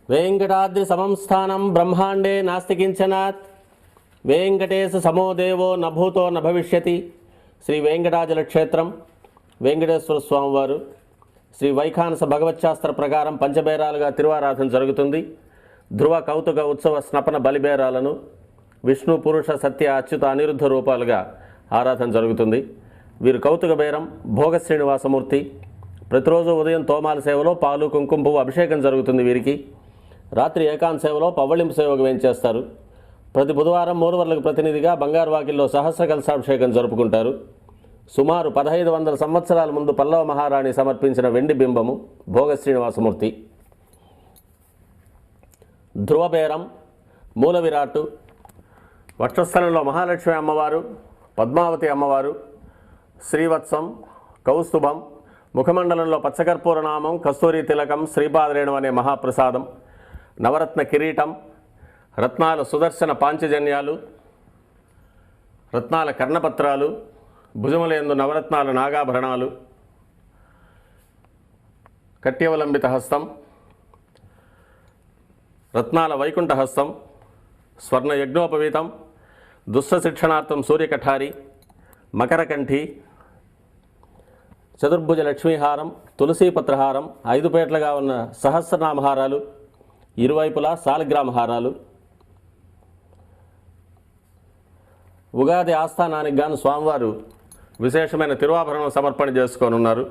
వెంకటాద్రి సమం స్థానం బ్రహ్మాండే నాస్తి కించనాత్ వెంకటేశ సమో దేవో నభూతో నభవిష్యతి. శ్రీ వెంకటాచల క్షేత్రం వెంకటేశ్వర స్వామివారు శ్రీ వైఖానస భగవచ్శాస్త్ర ప్రకారం పంచబేరాలుగా తిరువారాధన జరుగుతుంది. ధ్రువ కౌతుక ఉత్సవ స్నపన బలిబేరాలను విష్ణు పురుష సత్య అచ్యుత అనిరుద్ధ రూపాలుగా ఆరాధన జరుగుతుంది. వీరు కౌతుక బేరం భోగ శ్రీనివాసమూర్తి. ప్రతిరోజు ఉదయం తోమాల సేవలో పాలు కుంకుమ పువ్వు అభిషేకం జరుగుతుంది వీరికి. రాత్రి ఏకాంత సేవలో పవ్వళింపు సేవకు వేయించేస్తారు. ప్రతి బుధవారం మూడువర్లకు ప్రతినిధిగా బంగారు వాకిల్లో సహస్ర కలశాభిషేకం జరుపుకుంటారు. సుమారు 1500 సంవత్సరాల ముందు పల్లవ మహారాణి సమర్పించిన వెండి బింబము భోగ శ్రీనివాసమూర్తి. ధ్రువబేరం మూల విరాట్టు. వక్షస్థలంలో మహాలక్ష్మి అమ్మవారు, పద్మావతి అమ్మవారు, శ్రీవత్సం, కౌస్తుభం, ముఖమండలంలో పచ్చకర్పూర నామం, కస్తూరి తిలకం, శ్రీపాదరేణం అనే మహాప్రసాదం, నవరత్న కిరీటం, రత్నాల సుదర్శన పాంచజన్యాలు, రత్నాల కర్ణపత్రాలు, భుజములందు నవరత్నాల నాగాభరణాలు, కట్యవలంబిత హస్తం, రత్నాల వైకుంఠ హస్తం, స్వర్ణ యజ్ఞోపవీతం, దుష్ట శిక్షణార్థం సూర్యకఠారి, మకరకంఠి, చతుర్భుజ లక్ష్మీహారం, తులసీపత్రహారం, 5 పేట్లుగా ఉన్న సహస్రనామహారాలు, ఇరువైపులా సాలగ్రామ హారాలు. ఉగాది ఆస్థానానికి గాను స్వామివారు విశేషమైన తిరువాభరణం సమర్పణ చేసుకోనున్నారు.